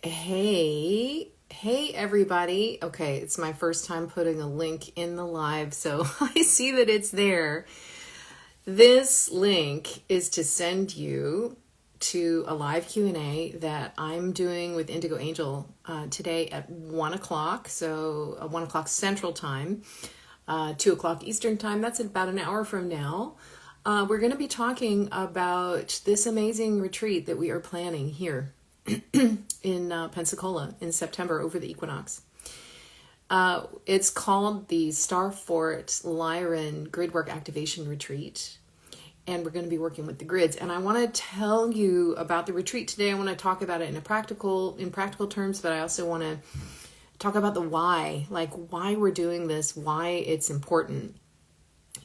Hey everybody. Okay, it's my first time putting a link in the live, so I see that it's there. This link is to send you to a live Q&A that I'm doing with Indigo Angel today at 1 o'clock, so 1 o'clock Central Time, 2 o'clock Eastern Time. That's about an hour from now. We're going to be talking about this amazing retreat that we are planning here in Pensacola in September over the equinox. It's called the Starfort Lyran Gridwork Activation Retreat, and we're going to be working with the grids. And I want to tell you about the retreat today. I want to talk about it in practical terms, but I also want to talk about the why, like why we're doing this, why it's important.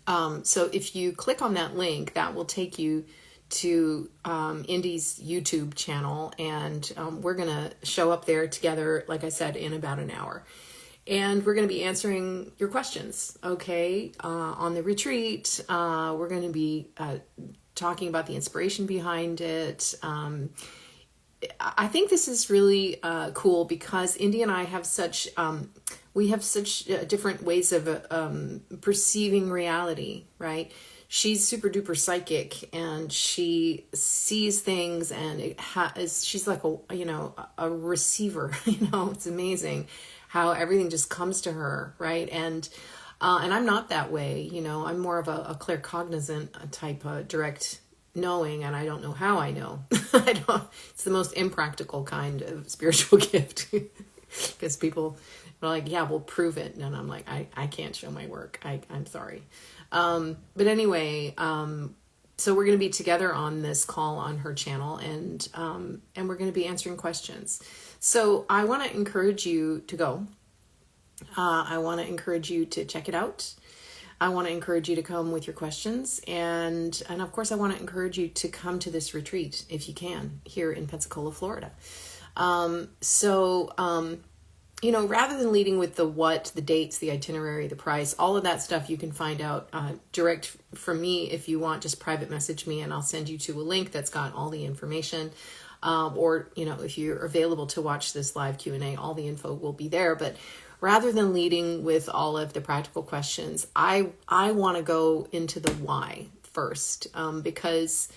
So if you click on that link, that will take you to Indy's YouTube channel, and we're going to show up there together, like I said, in about an hour. And we're going to be answering your questions, okay, on the retreat. We're going to be talking about the inspiration behind it. I think this is really cool because Indy and I have such different ways of perceiving reality, right? She's super duper psychic, and she sees things, and she's like a receiver. It's amazing how everything just comes to her, right? And I'm not that way. I'm more of a claircognizant type, direct knowing, and I don't know how I know. It's the most impractical kind of spiritual gift because people are like, yeah, we'll prove it, and I'm like, I can't show my work. I'm sorry. But anyway, so we're going to be together on this call on her channel, and we're going to be answering questions. So I want to encourage you to go. I want to encourage you to check it out. I want to encourage you to come with your questions. And of course, I want to encourage you to come to this retreat if you can here in Pensacola, Florida. Rather than leading with the what, the dates, the itinerary, the price, all of that stuff you can find out direct from me. If you want, just private message me and I'll send you to a link that's got all the information. Or if you're available to watch this live Q&A, all the info will be there. But rather than leading with all of the practical questions, I want to go into the why first, because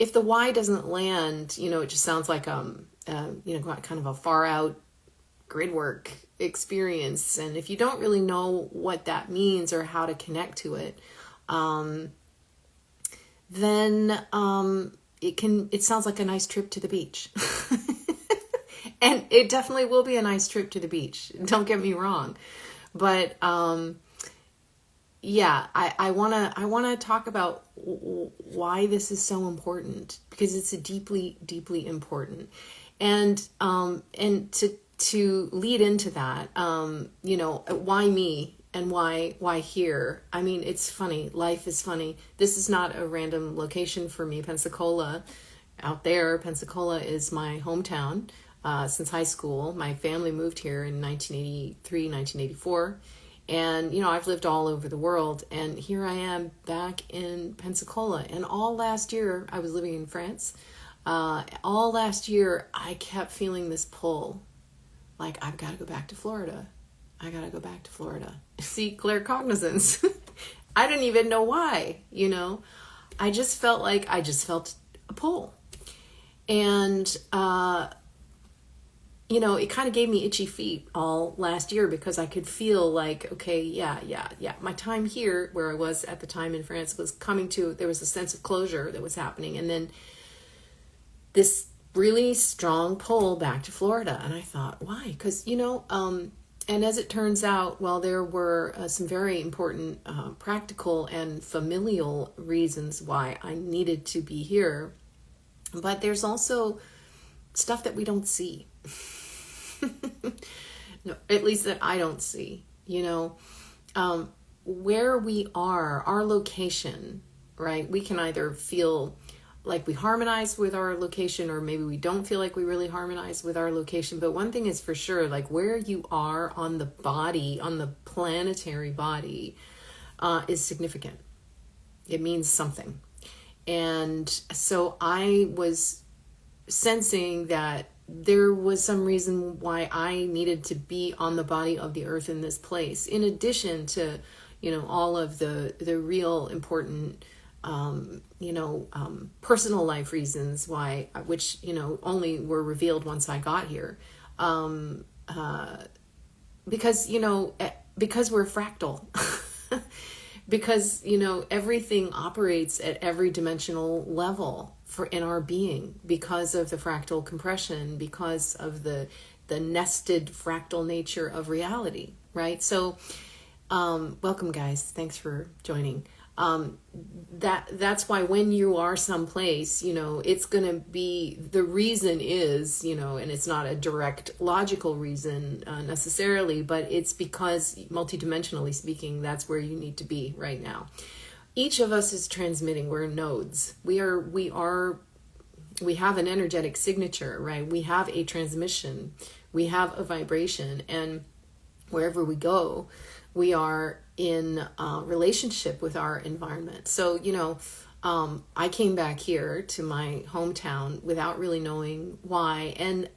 if the why doesn't land, it just sounds like kind of a far out Gridwork experience. And if you don't really know what that means or how to connect to it, then it sounds like a nice trip to the beach. And it definitely will be a nice trip to the beach. Don't get me wrong. But I want to talk about why this is so important, because it's a deeply, deeply important. And to lead into that, why me and why here? I mean, it's funny. Life is funny. This is not a random location for me. Pensacola, out there, Pensacola is my hometown since high school. My family moved here in 1983, 1984. And, I've lived all over the world. And here I am back in Pensacola. And all last year, I was living in France. All last year, I kept feeling this pull. Like, I've got to go back to Florida. I got to go back to Florida. See, claircognizance. I didn't even know why, I just felt a pull. And, it kind of gave me itchy feet all last year, because I could feel like, okay, yeah. My time here, where I was at the time in France, was coming to, there was a sense of closure that was happening. And then this really strong pull back to Florida. And I thought, why? Because, and as it turns out, well, there were some very important practical and familial reasons why I needed to be here. But there's also stuff that we don't see. No, at least that I don't see, where we are, our location, right? We can either feel like we harmonize with our location, or maybe we don't feel like we really harmonize with our location. But one thing is for sure, like where you are on the body, on the planetary body, is significant. It means something. And so I was sensing that there was some reason why I needed to be on the body of the earth in this place, in addition to, all of the real important, personal life reasons why, which, only were revealed once I got here. Because we're fractal. Because, everything operates at every dimensional level in our being, because of the fractal compression, because of the nested fractal nature of reality, right? So, welcome guys. Thanks for joining. That's why when you are someplace, it's going to be, the reason is, and it's not a direct logical reason necessarily, but it's because multidimensionally speaking, that's where you need to be right now. Each of us is transmitting. We're nodes. We have an energetic signature, right? We have a transmission. We have a vibration, and wherever we go, we are in relationship with our environment. So, I came back here to my hometown without really knowing why. And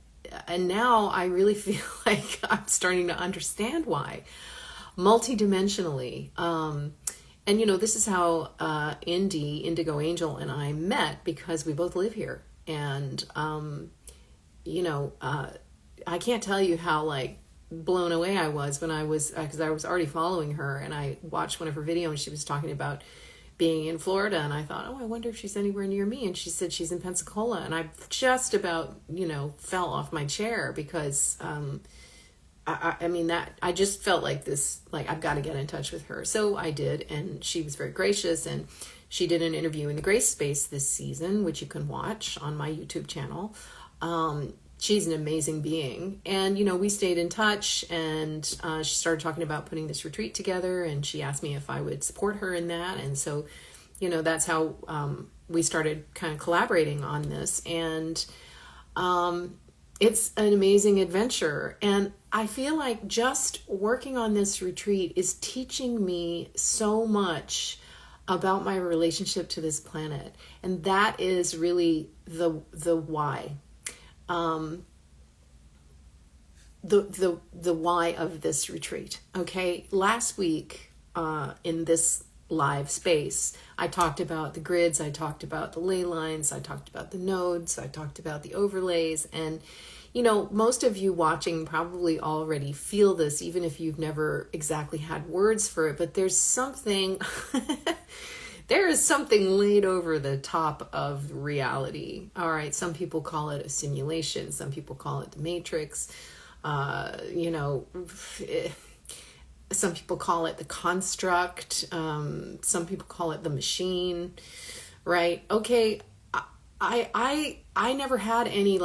now I really feel like I'm starting to understand why. Multidimensionally. And, this is how Indigo Angel and I met, because we both live here. And, I can't tell you how, blown away I was when I was, because I was already following her, and I watched one of her videos and she was talking about being in Florida, and I thought, I wonder if she's anywhere near me, and she said she's in Pensacola, and I just about, fell off my chair, because I just felt like this, I've got to get in touch with her. So I did, and she was very gracious, and she did an interview in the Grace Space this season, which you can watch on my YouTube channel. She's an amazing being. And, we stayed in touch, and she started talking about putting this retreat together, and she asked me if I would support her in that. And so, that's how we started kind of collaborating on this. And it's an amazing adventure. And I feel like just working on this retreat is teaching me so much about my relationship to this planet. And that is really the why. The why of this retreat. Okay. Last week, in this live space, I talked about the grids, I talked about the ley lines, I talked about the nodes, I talked about the overlays, and most of you watching probably already feel this, even if you've never exactly had words for it, but there's something there is something laid over the top of reality. All right. Some people call it a simulation. Some people call it the matrix. Some people call it the construct. Some people call it the machine, right? Okay. I never had any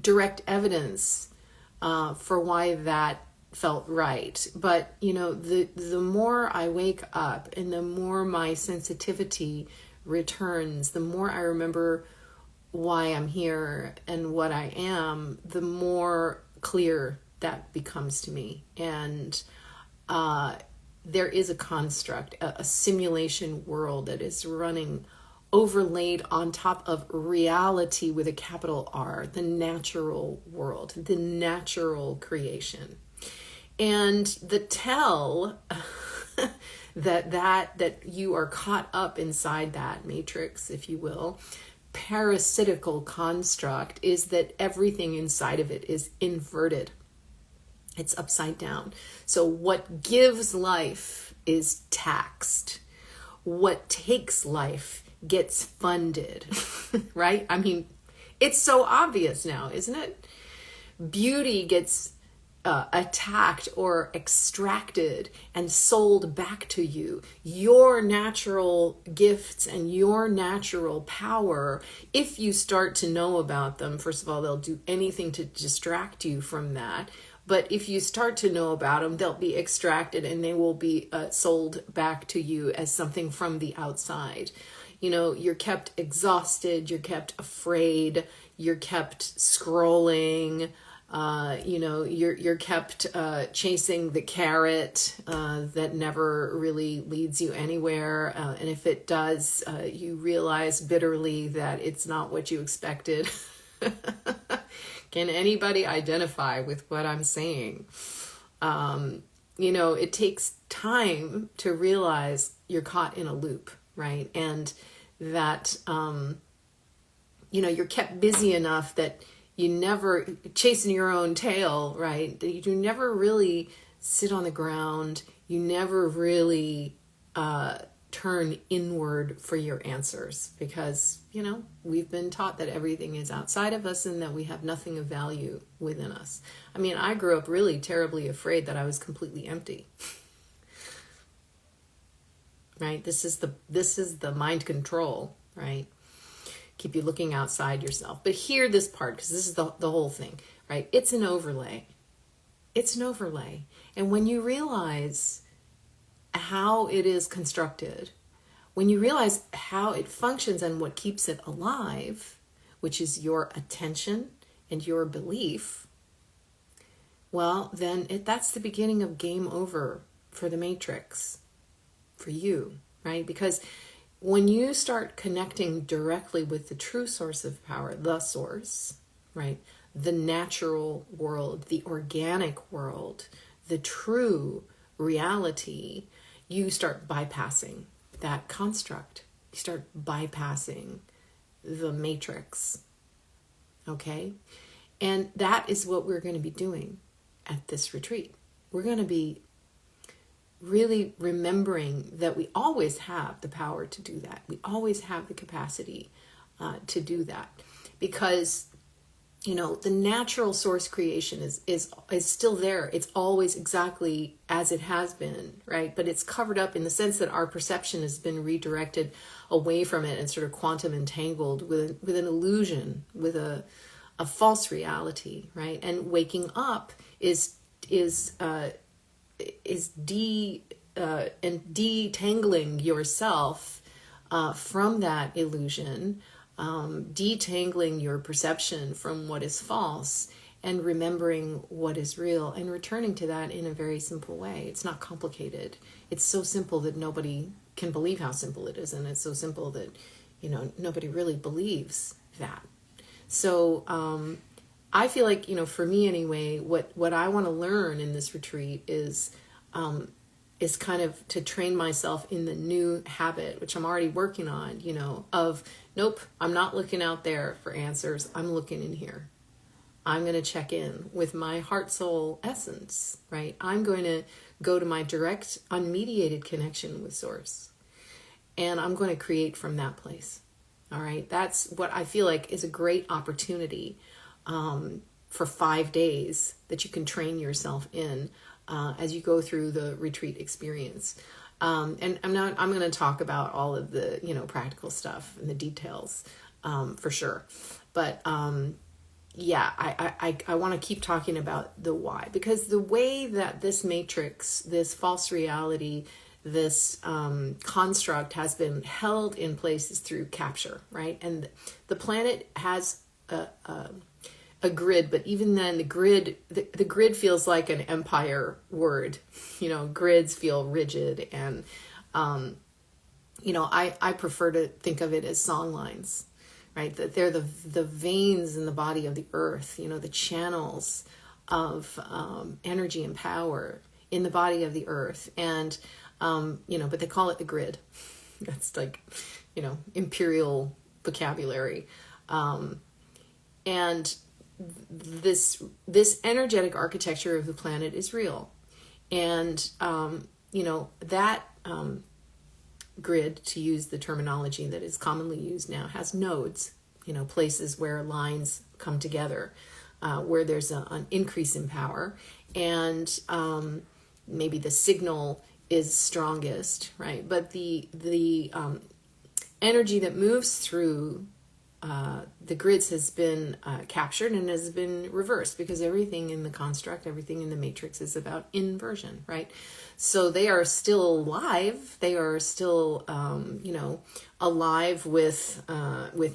direct evidence, for why that felt right. But, the more I wake up and the more my sensitivity returns, the more I remember why I'm here and what I am, the more clear that becomes to me. And there is a construct, a simulation world that is running overlaid on top of reality with a capital R, the natural world, the natural creation. And the tell that you are caught up inside that matrix, if you will, parasitical construct, is that everything inside of it is inverted. It's upside down. So what gives life is taxed. What takes life gets funded, right? I mean, it's so obvious now, isn't it? Beauty gets attacked or extracted and sold back to you. Your natural gifts and your natural power, if you start to know about them, first of all, they'll do anything to distract you from that. But if you start to know about them, they'll be extracted and they will be sold back to you as something from the outside. You're kept exhausted, you're kept afraid, you're kept scrolling, you're kept chasing the carrot that never really leads you anywhere. And if it does, you realize bitterly that it's not what you expected. Can anybody identify with what I'm saying? It takes time to realize you're caught in a loop, right? And that, you're kept busy enough that you never, chasing your own tail, right? That you never really sit on the ground. You never really turn inward for your answers because, we've been taught that everything is outside of us and that we have nothing of value within us. I mean, I grew up really terribly afraid that I was completely empty. Right? This is the mind control, right? Keep you looking outside yourself. But hear this part, because this is the whole thing, right? It's an overlay. It's an overlay. And when you realize how it is constructed, when you realize how it functions and what keeps it alive, which is your attention and your belief, well, then that's the beginning of game over for the Matrix, for you, right? Because when you start connecting directly with the true source of power, the source, right? The natural world, the organic world, the true reality, you start bypassing that construct. You start bypassing the matrix. Okay? And that is what we're going to be doing at this retreat. We're going to be really remembering that we always have the power to do that. We always have the capacity to do that. Because the natural source creation is still there. It's always exactly as it has been, right? But it's covered up in the sense that our perception has been redirected away from it and sort of quantum entangled with an illusion, with a false reality, right? And waking up is detangling yourself from that illusion. Detangling your perception from what is false and remembering what is real and returning to that in a very simple way. It's not complicated. It's so simple that nobody can believe how simple it is. And it's so simple that, nobody really believes that. So I feel like, for me anyway, what I want to learn in this retreat is kind of to train myself in the new habit, which I'm already working on, of nope, I'm not looking out there for answers. I'm looking in here. I'm going to check in with my heart soul essence, right? I'm going to go to my direct unmediated connection with source. And I'm going to create from that place. All right. That's what I feel like is a great opportunity for 5 days that you can train yourself in as you go through the retreat experience. And I'm going to talk about all of the, practical stuff and the details, for sure. But, I want to keep talking about the why, because the way that this matrix, this false reality, this, construct has been held in place is through capture, right? And the planet has a grid, but even then the grid feels like an empire word. Grids feel rigid, and I prefer to think of it as song lines, right? That they're the veins in the body of the earth, the channels of energy and power in the body of the earth. And but they call it the grid. That's like, imperial vocabulary. And this energetic architecture of the planet is real. And, that grid, to use the terminology that is commonly used now, has nodes, places where lines come together, where there's an increase in power. And maybe the signal is strongest, right? But the energy that moves through the grids has been captured and has been reversed, because everything in the construct, everything in the matrix is about inversion, right? So they are still alive. They are still, alive with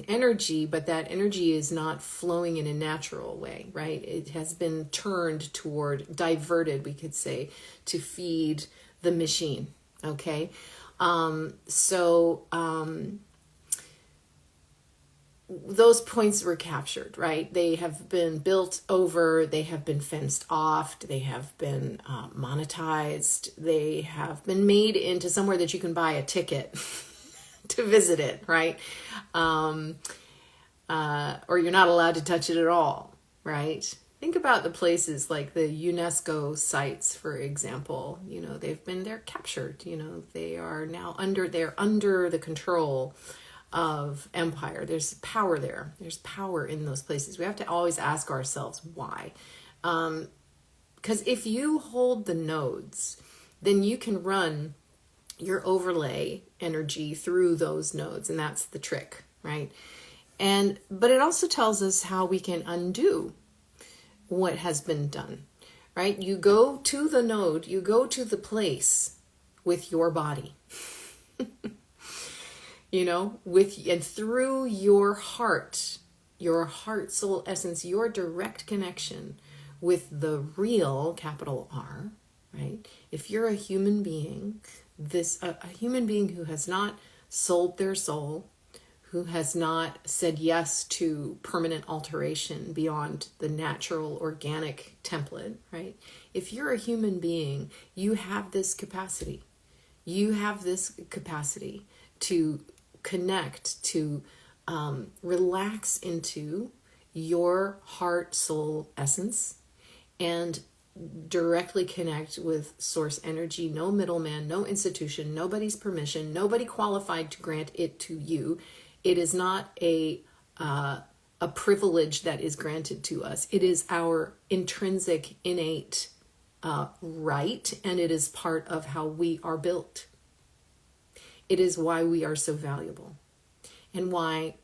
energy, but that energy is not flowing in a natural way, right? It has been turned toward, diverted, we could say, to feed the machine. Okay. those points were captured, right? They have been built over, they have been fenced off, they have been monetized, they have been made into somewhere that you can buy a ticket to visit it, right? Or you're not allowed to touch it at all, right? Think about the places like the UNESCO sites, for example. You know, they're captured. You know, they are now under the control of empire. There's power there. There's power in those places. We have to always ask ourselves why. Because if you hold the nodes, then you can run your overlay energy through those nodes, and that's the trick, right? But it also tells us how we can undo what has been done, right? You go to the node, you go to the place with your body, you know, and through your heart, soul essence, your direct connection with the real, capital R, right? If you're a human being, a human being who has not sold their soul, who has not said yes to permanent alteration beyond the natural organic template, right? If you're a human being, you have this capacity. You have this capacity to connect, to relax into your heart, soul, essence, and directly connect with source energy. No middleman, no institution, nobody's permission, nobody qualified to grant it to you. It is not a privilege that is granted to us. It is our intrinsic, innate right, and it is part of how we are built. It is why we are so valuable, and why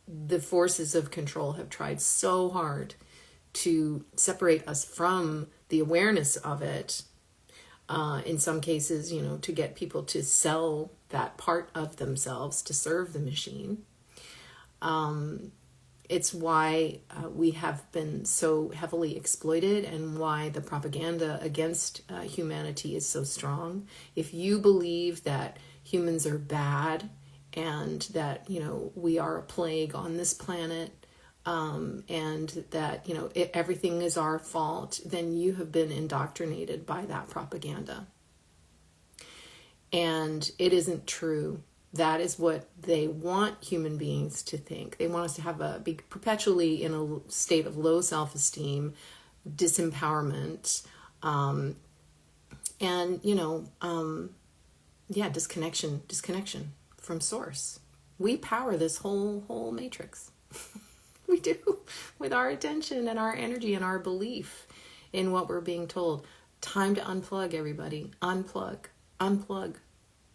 the forces of control have tried so hard to separate us from the awareness of it. In some cases, you know, to get people to sell that part of themselves to serve the machine. It's why we have been so heavily exploited, and why the propaganda against humanity is so strong. If you believe that humans are bad and that, you know, we are a plague on this planet, and that, you know, everything is our fault, then you have been indoctrinated by that propaganda. And it isn't true. That is what they want human beings to think. They want us to be perpetually in a state of low self-esteem, disempowerment, and, you know, disconnection from source. We power this whole matrix. We do, with our attention and our energy and our belief in what we're being told. Time to unplug, everybody. Unplug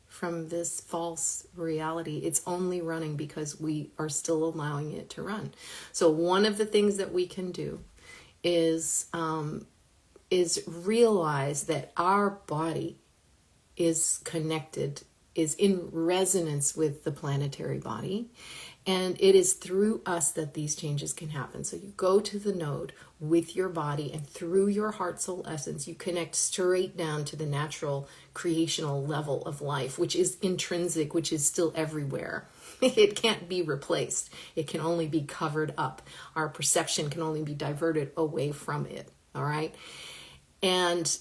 from this false reality. It's only running because we are still allowing it to run. So one of the things that we can do is realize that our body is connected, is in resonance with the planetary body. And it is through us that these changes can happen. So you go to the node with your body, and through your heart, soul, essence, you connect straight down to the natural creational level of life, which is intrinsic, which is still everywhere. It can't be replaced. It can only be covered up. Our perception can only be diverted away from it. All right. And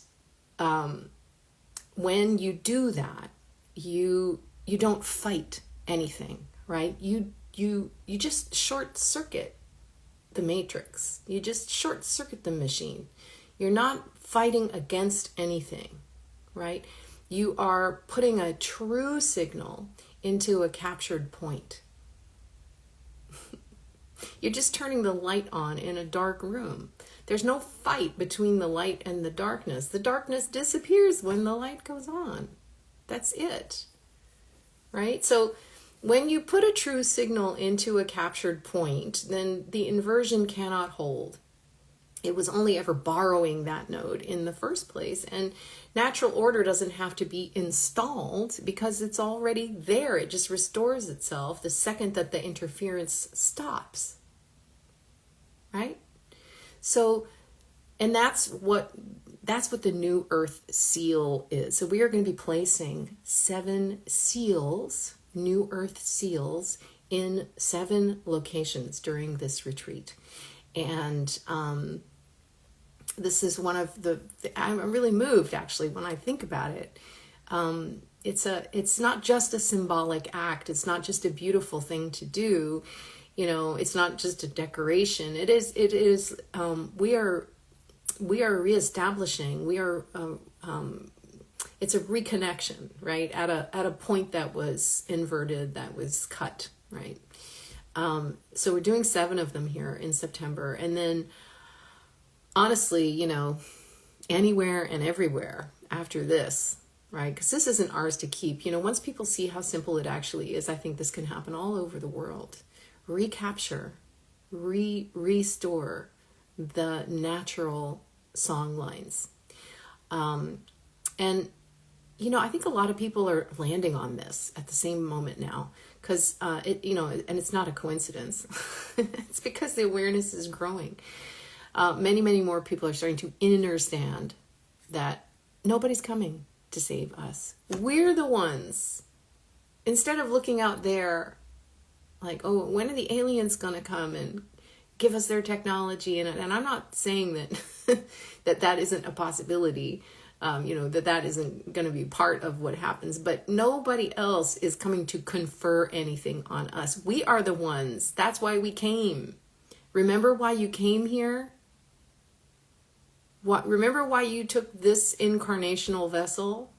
when you do that, you don't fight anything, right? You just short circuit the matrix. You just short circuit the machine. You're not fighting against anything, right? You are putting a true signal into a captured point. You're just turning the light on in a dark room. There's no fight between the light and the darkness. The darkness disappears when the light goes on. That's it, right? So when you put a true signal into a captured point, then the inversion cannot hold. It was only ever borrowing that node in the first place. And natural order doesn't have to be installed because it's already there. It just restores itself the second that the interference stops. Right? So, and that's what the new earth seal is. So we are going to be placing 7 seals, new earth seals, in 7 locations during this retreat. And this is one of I'm really moved actually when I think about it. It's not just a symbolic act. It's not just a beautiful thing to do. It's not just a decoration. It is, we are reestablishing, it's a reconnection, right? At a point that was inverted, that was cut, right? So we're doing 7 of them here in September. And then honestly, anywhere and everywhere after this, right? Because this isn't ours to keep. Once people see how simple it actually is, I think this can happen all over the world. Recapture, restore the natural song lines. And I think a lot of people are landing on this at the same moment now, because and it's not a coincidence. It's because the awareness is growing. Many, many more people are starting to understand that nobody's coming to save us. We're the ones. Instead of looking out there like, oh, when are the aliens going to come and give us their technology? And I'm not saying that that isn't a possibility. That isn't going to be part of what happens, but nobody else is coming to confer anything on us. We are the ones. That's why we came. Remember why you came here? Remember why you took this incarnational vessel,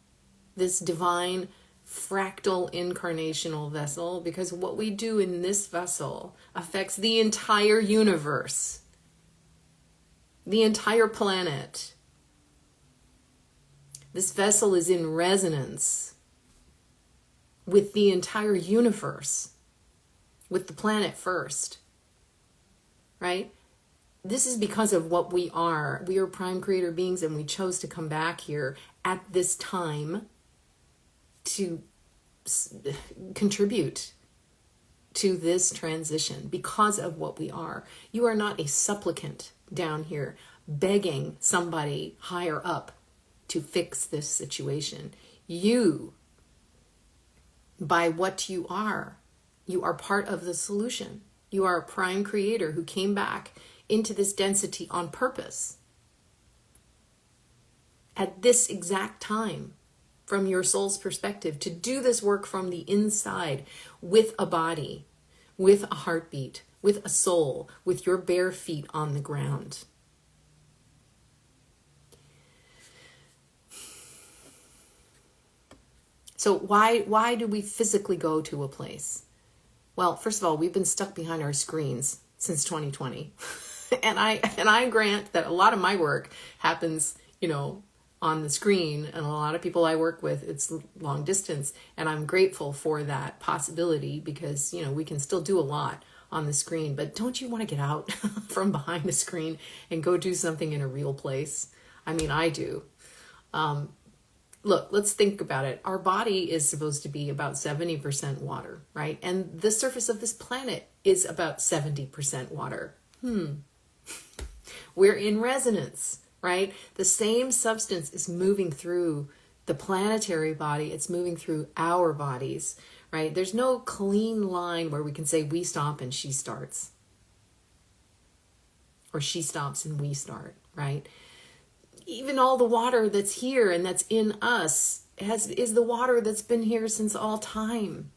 this divine fractal incarnational vessel? Because what we do in this vessel affects the entire universe, the entire planet. This vessel is in resonance with the entire universe, with the planet first, right? This is because of what we are. We are prime creator beings, and we chose to come back here at this time to contribute to this transition because of what we are. You are not a supplicant down here begging somebody higher up to fix this situation. You, by what you are part of the solution. You are a prime creator who came back into this density on purpose at this exact time, from your soul's perspective, to do this work from the inside, with a body, with a heartbeat, with a soul, with your bare feet on the ground. So why do we physically go to a place? Well, first of all, we've been stuck behind our screens since 2020. And I grant that a lot of my work happens, on the screen, and a lot of people I work with, it's long distance, and I'm grateful for that possibility, because, we can still do a lot on the screen. But don't you want to get out from behind the screen and go do something in a real place? I mean, I do. Look, let's think about it. Our body is supposed to be about 70% water, right? And the surface of this planet is about 70% water. We're in resonance, right? The same substance is moving through the planetary body. It's moving through our bodies, right? There's no clean line where we can say we stop and she starts, or she stops and we start, right? Even all the water that's here and that's in us is the water that's been here since all time.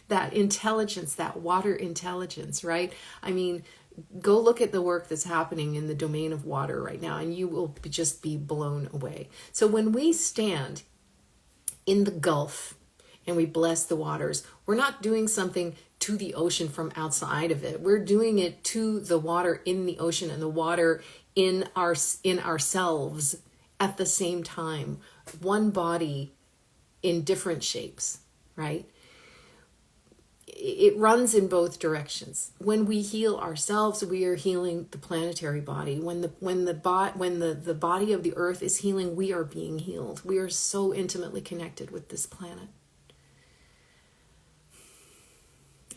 That intelligence, that water intelligence, right? I mean, go look at the work that's happening in the domain of water right now, and you will just be blown away. So when we stand in the Gulf and we bless the waters, we're not doing something to the ocean from outside of it. We're doing it to the water in the ocean and the water in ourselves at the same time. One body in different shapes, right? It runs in both directions. When we heal ourselves, we are healing the planetary body. When the body of the earth is healing, we are being healed. We are so intimately connected with this planet.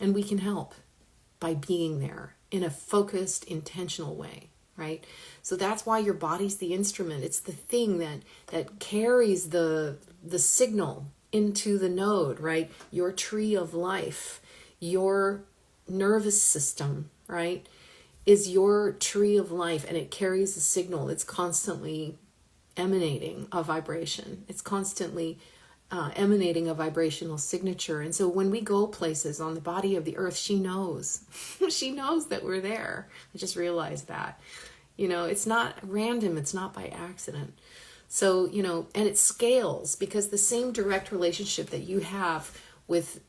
And we can help by being there in a focused, intentional way, right? So that's why your body's the instrument. It's the thing that carries the signal into the node, right? Your tree of life. your nervous system, right, is your tree of life, and it carries a signal. It's constantly emanating a vibration. It's constantly emanating a vibrational signature. And so when we go places on the body of the earth, she knows. She knows that we're there. I just realized that. It's not random. It's not by accident. So, and it scales, because the same direct relationship that you have with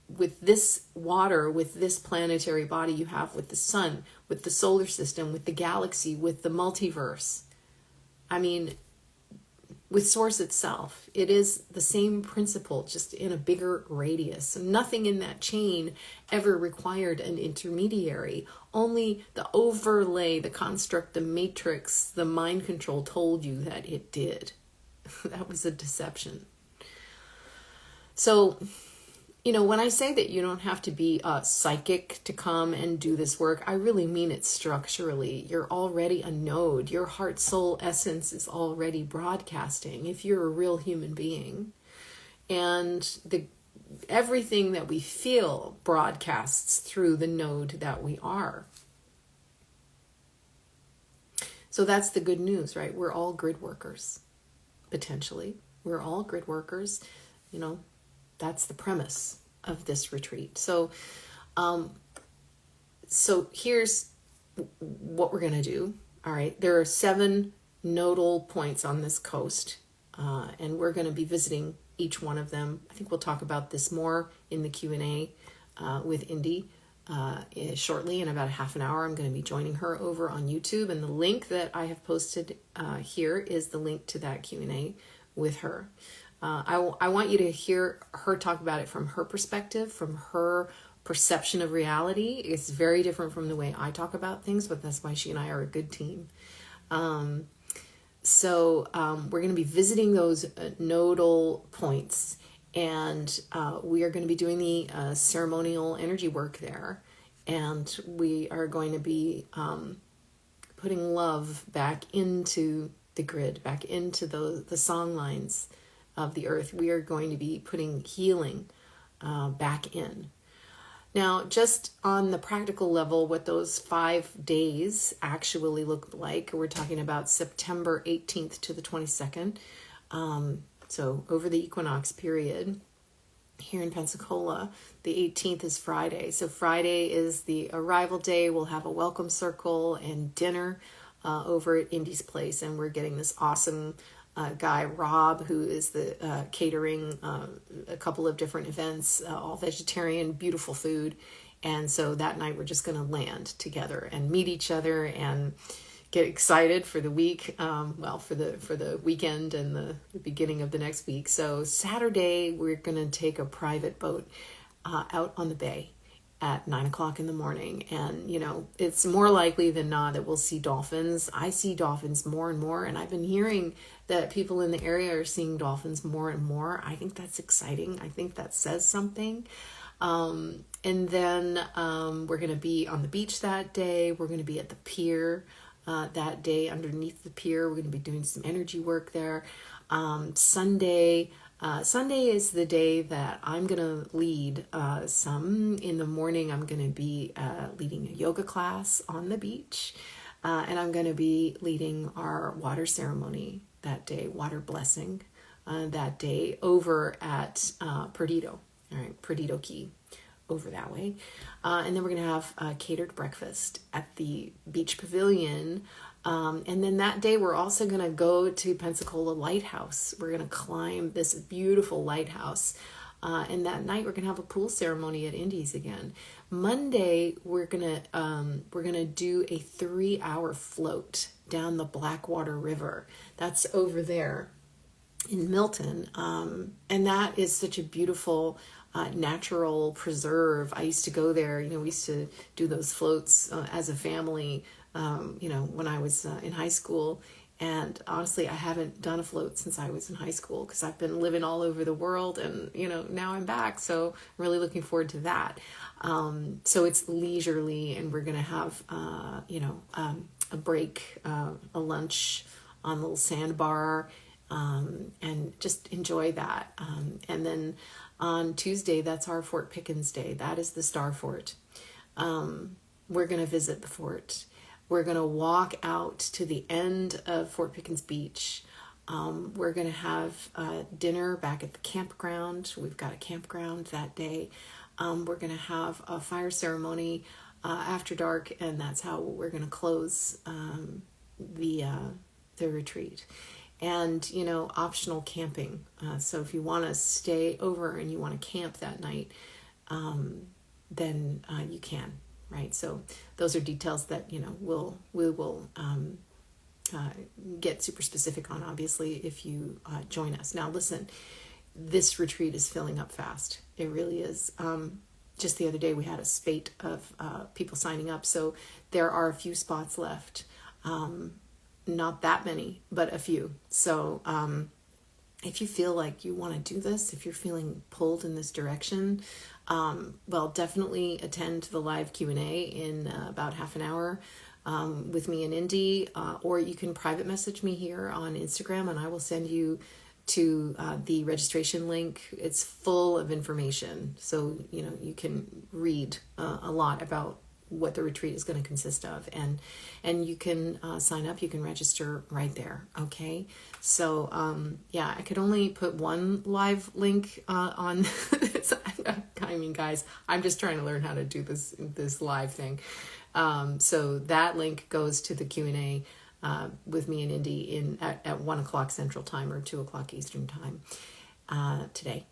this water, with this planetary body, you have with the sun, with the solar system, with the galaxy, with the multiverse. I mean, with Source itself, it is the same principle, just in a bigger radius. So nothing in that chain ever required an intermediary. Only the overlay, the construct, the matrix, the mind control told you that it did. That was a deception. So, when I say that you don't have to be a psychic to come and do this work, I really mean it structurally. You're already a node. Your heart, soul, essence is already broadcasting if you're a real human being. And everything that we feel broadcasts through the node that we are. So that's the good news, right? We're all grid workers, potentially. We're all grid workers. That's the premise of this retreat. So here's what we're going to do. All right. There are 7 nodal points on this coast, and we're going to be visiting each one of them. I think we'll talk about this more in the Q&A with Indy shortly. In about a half an hour, I'm going to be joining her over on YouTube, and the link that I have posted here is the link to that Q&A with her. I want you to hear her talk about it from her perspective, from her perception of reality. It's very different from the way I talk about things, but that's why she and I are a good team. So we're going to be visiting those nodal points, and we are going to be doing the ceremonial energy work there. And we are going to be putting love back into the grid, back into the song lines of the earth. We are going to be putting healing back in. Now, just on the practical level, what those 5 days actually look like, we're talking about September 18th to the 22nd. So over the equinox period here in Pensacola, the 18th is Friday. So Friday is the arrival day. We'll have a welcome circle and dinner over at Indy's place, and we're getting this awesome guy, Rob, who is the catering a couple of different events, all vegetarian, beautiful food. And so that night we're just going to land together and meet each other and get excited for the week, for the weekend and the beginning of the next week. So Saturday we're going to take a private boat out on the bay at 9:00 in the morning. And, it's more likely than not that we'll see dolphins. I see dolphins more and more, and I've been hearing that people in the area are seeing dolphins more and more. I think that's exciting. I think that says something. And then we're going to be on the beach that day. We're going to be at the pier that day. Underneath the pier, we're going to be doing some energy work there. Sunday is the day that I'm going to lead some. In the morning, I'm going to be leading a yoga class on the beach. And I'm going to be leading our water ceremony that day, water blessing that day over at Perdido. All right, Perdido Key, over that way. And then we're going to have a catered breakfast at the beach pavilion. And then that day, we're also going to go to Pensacola Lighthouse. We're going to climb this beautiful lighthouse. And that night, we're going to have a pool ceremony at Indy's again. Monday, we're going to do a 3-hour float down the Blackwater River. That's over there in Milton. And that is such a beautiful natural preserve. I used to go there. We used to do those floats as a family when I was in high school. And honestly, I haven't done a float since I was in high school because I've been living all over the world, and now I'm back. So I'm really looking forward to that. So it's leisurely, and we're going to have a break, a lunch on a little sandbar and just enjoy that. And then on Tuesday, that's our Fort Pickens Day. That is the Starfort. We're going to visit the fort. We're going to walk out to the end of Fort Pickens Beach. We're going to have dinner back at the campground. We've got a campground that day. We're going to have a fire ceremony after dark, and that's how we're going to close the retreat. And, optional camping. So if you want to stay over and you want to camp that night, then you can, right? So those are details that, we will get super specific on, obviously, if you join us. Now, listen, this retreat is filling up fast. It really is. Just the other day, we had a spate of people signing up. So there are a few spots left. Not that many, but a few. So if you feel like you want to do this, if you're feeling pulled in this direction, well, definitely attend the live Q&A in about half an hour with me and Indy, or you can private message me here on Instagram, and I will send you to the registration link. It's full of information, so you can read a lot about what the retreat is going to consist of, and you can sign up, you can register right there. Okay, so I could only put one live link on this. I mean, guys, I'm just trying to learn how to do this live thing. So that link goes to the Q&A with me and Indy at 1 o'clock Central Time or 2 o'clock Eastern Time today.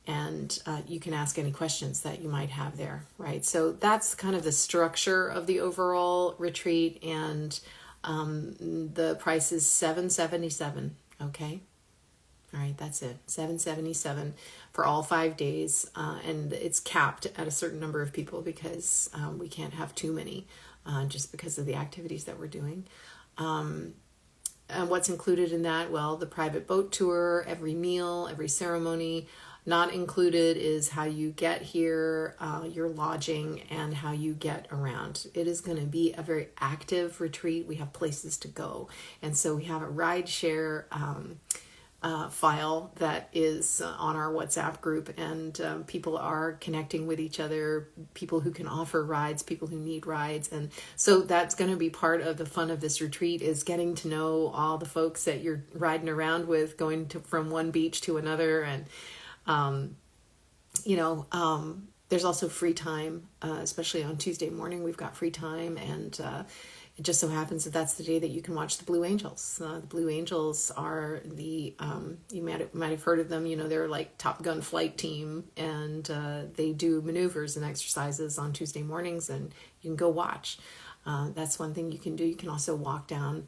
And you can ask any questions that you might have there, right? So that's kind of the structure of the overall retreat, and the price is $777. Okay, all right, that's it, $777 for all 5 days, and it's capped at a certain number of people because we can't have too many, just because of the activities that we're doing. And what's included in that? Well, the private boat tour, every meal, every ceremony. Not included is how you get here, your lodging, and how you get around. It is going to be a very active retreat. We have places to go. And so we have a ride share file that is on our WhatsApp group, and people are connecting with each other, people who can offer rides, people who need rides. And so that's going to be part of the fun of this retreat, is getting to know all the folks that you're riding around with, going from one beach to another. And there's also free time, especially on Tuesday morning. We've got free time, and it just so happens that that's the day that you can watch the Blue Angels. The Blue Angels are the, you might have heard of them, they're like Top Gun flight team, and they do maneuvers and exercises on Tuesday mornings, and you can go watch. That's one thing you can do. You can also walk down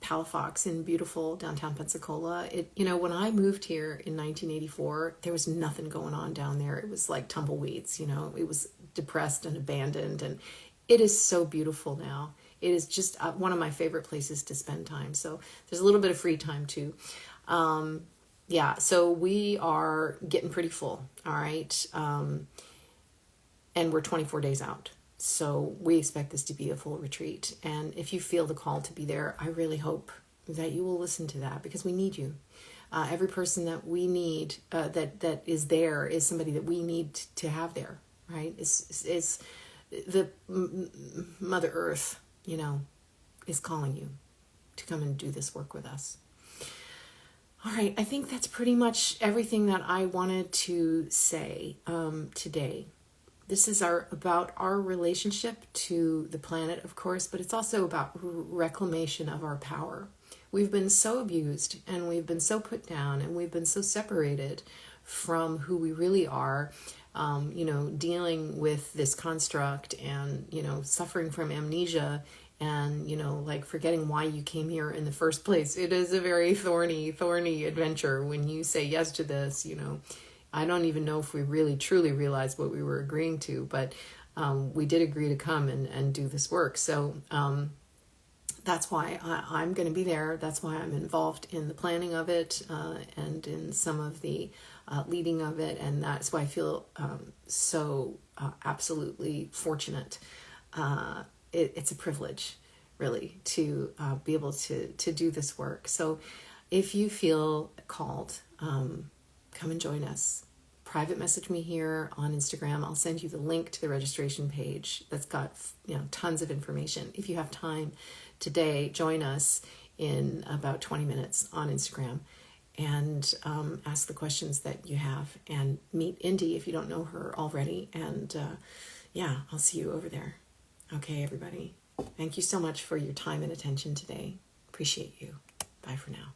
Palafox in beautiful downtown Pensacola. When I moved here in 1984, there was nothing going on down there. It was like tumbleweeds, it was depressed and abandoned, and it is so beautiful now. It is just one of my favorite places to spend time. So there's a little bit of free time too. So we are getting pretty full. All right. And we're 24 days out. So we expect this to be a full retreat. And if you feel the call to be there, I really hope that you will listen to that, because we need you. Every person that we need that is there is somebody that we need to have there, right? Is the Mother Earth, is calling you to come and do this work with us. All right, I think that's pretty much everything that I wanted to say today. This is about our relationship to the planet, of course, but it's also about reclamation of our power. We've been so abused, and we've been so put down, and we've been so separated from who we really are, dealing with this construct, and, suffering from amnesia, and, forgetting why you came here in the first place. It is a very thorny adventure when you say yes to this. I don't even know if we really truly realized what we were agreeing to, but we did agree to come and do this work. So that's why I'm going to be there. That's why I'm involved in the planning of it, and in some of the leading of it. And that's why I feel so absolutely fortunate. It's a privilege, really, to be able to do this work. So if you feel called, come and join us. Private message me here on Instagram. I'll send you the link to the registration page that's got, tons of information. If you have time today, join us in about 20 minutes on Instagram and ask the questions that you have, and meet Indy if you don't know her already. And I'll see you over there. Okay, everybody. Thank you so much for your time and attention today. Appreciate you. Bye for now.